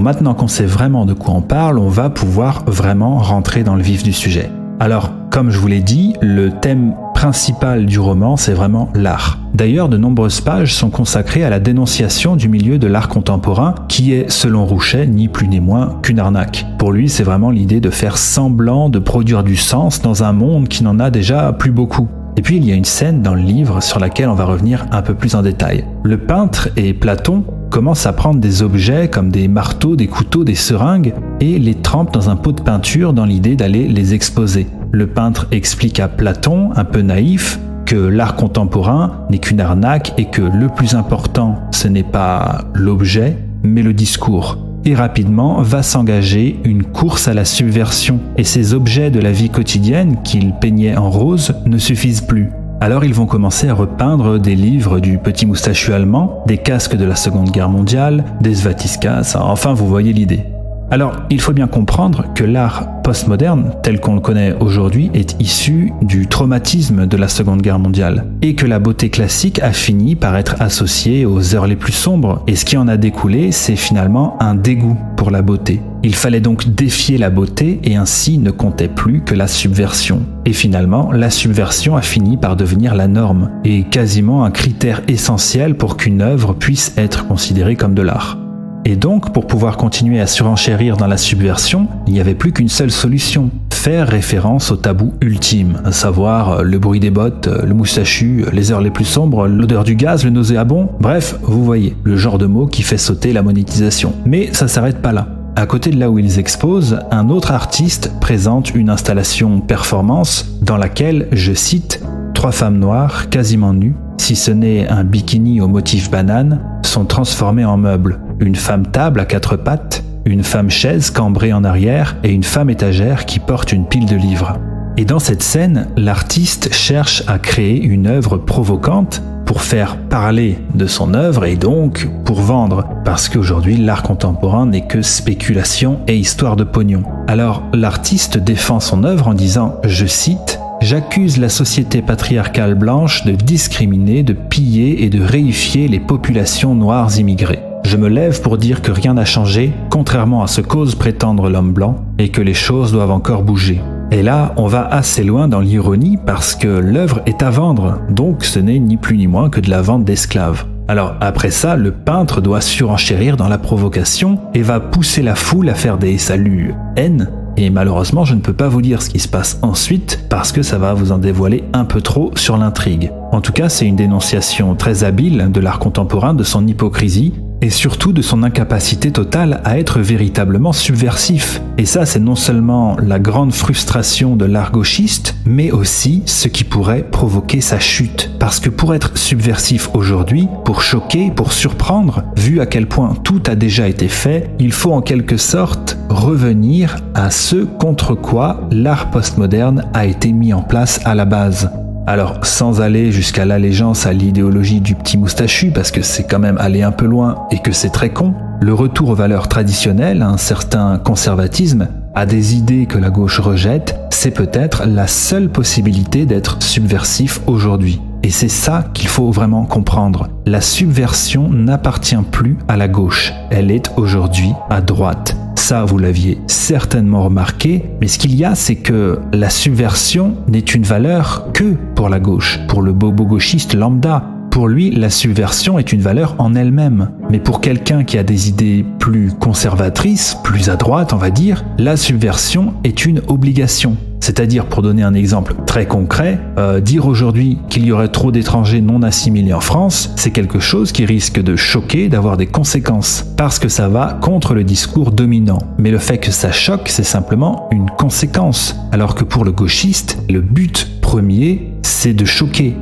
Maintenant qu'on sait vraiment de quoi on parle, on va pouvoir vraiment rentrer dans le vif du sujet. Alors, comme je vous l'ai dit, le thème principal du roman, c'est vraiment l'art. D'ailleurs, de nombreuses pages sont consacrées à la dénonciation du milieu de l'art contemporain, qui est, selon Rouchet, ni plus ni moins qu'une arnaque. Pour lui, c'est vraiment l'idée de faire semblant de produire du sens dans un monde qui n'en a déjà plus beaucoup. Et puis il y a une scène dans le livre sur laquelle on va revenir un peu plus en détail. Le peintre et Platon commencent à prendre des objets comme des marteaux, des couteaux, des seringues et les trempent dans un pot de peinture dans l'idée d'aller les exposer. Le peintre explique à Platon, un peu naïf, que l'art contemporain n'est qu'une arnaque et que le plus important, ce n'est pas l'objet, mais le discours. Et rapidement va s'engager une course à la subversion. Et ces objets de la vie quotidienne qu'il peignait en rose ne suffisent plus. Alors ils vont commencer à repeindre des livres du petit moustachu allemand, des casques de la Seconde Guerre mondiale, des svatiskas, enfin vous voyez l'idée. Alors, il faut bien comprendre que l'art postmoderne, tel qu'on le connaît aujourd'hui, est issu du traumatisme de la Seconde Guerre mondiale, et que la beauté classique a fini par être associée aux heures les plus sombres, et ce qui en a découlé, c'est finalement un dégoût pour la beauté. Il fallait donc défier la beauté, et ainsi ne comptait plus que la subversion. Et finalement, la subversion a fini par devenir la norme, et quasiment un critère essentiel pour qu'une œuvre puisse être considérée comme de l'art. Et donc, pour pouvoir continuer à surenchérir dans la subversion, il n'y avait plus qu'une seule solution, faire référence au tabou ultime, à savoir le bruit des bottes, le moustachu, les heures les plus sombres, l'odeur du gaz, le nauséabond, bref, vous voyez, le genre de mot qui fait sauter la monétisation. Mais ça s'arrête pas là. À côté de là où ils exposent, un autre artiste présente une installation performance dans laquelle, je cite, « 3 femmes noires, quasiment nues, si ce n'est un bikini au motif banane, sont transformées en meubles. Une femme table à 4 pattes, une femme chaise cambrée en arrière et une femme étagère qui porte une pile de livres. » Et dans cette scène, l'artiste cherche à créer une œuvre provocante pour faire parler de son œuvre et donc pour vendre, parce qu'aujourd'hui l'art contemporain n'est que spéculation et histoire de pognon. Alors l'artiste défend son œuvre en disant, je cite, « J'accuse la société patriarcale blanche de discriminer, de piller et de réifier les populations noires immigrées. Je me lève pour dire que rien n'a changé, contrairement à ce qu'ose prétendre l'homme blanc, et que les choses doivent encore bouger. » Et là, on va assez loin dans l'ironie parce que l'œuvre est à vendre, donc ce n'est ni plus ni moins que de la vente d'esclaves. Alors après ça, le peintre doit surenchérir dans la provocation et va pousser la foule à faire des saluts haine. Et malheureusement, je ne peux pas vous dire ce qui se passe ensuite parce que ça va vous en dévoiler un peu trop sur l'intrigue. En tout cas, c'est une dénonciation très habile de l'art contemporain, de son hypocrisie et surtout de son incapacité totale à être véritablement subversif. Et ça, c'est non seulement la grande frustration de l'art gauchiste, mais aussi ce qui pourrait provoquer sa chute. Parce que pour être subversif aujourd'hui, pour choquer, pour surprendre, vu à quel point tout a déjà été fait, il faut en quelque sorte revenir à ce contre quoi l'art postmoderne a été mis en place à la base. Alors, sans aller jusqu'à l'allégeance à l'idéologie du petit moustachu, parce que c'est quand même aller un peu loin et que c'est très con, le retour aux valeurs traditionnelles, à un certain conservatisme, à des idées que la gauche rejette, c'est peut-être la seule possibilité d'être subversif aujourd'hui. Et c'est ça qu'il faut vraiment comprendre. La subversion n'appartient plus à la gauche, elle est aujourd'hui à droite. Ça, vous l'aviez certainement remarqué, mais ce qu'il y a, c'est que la subversion n'est une valeur que pour la gauche, pour le bobo gauchiste lambda. Pour lui, la subversion est une valeur en elle-même. Mais pour quelqu'un qui a des idées plus conservatrices, plus à droite, on va dire, la subversion est une obligation. C'est-à-dire, pour donner un exemple très concret, dire aujourd'hui qu'il y aurait trop d'étrangers non assimilés en France, c'est quelque chose qui risque de choquer, d'avoir des conséquences, parce que ça va contre le discours dominant. Mais le fait que ça choque, c'est simplement une conséquence. Alors que pour le gauchiste, le but premier, c'est de choquer.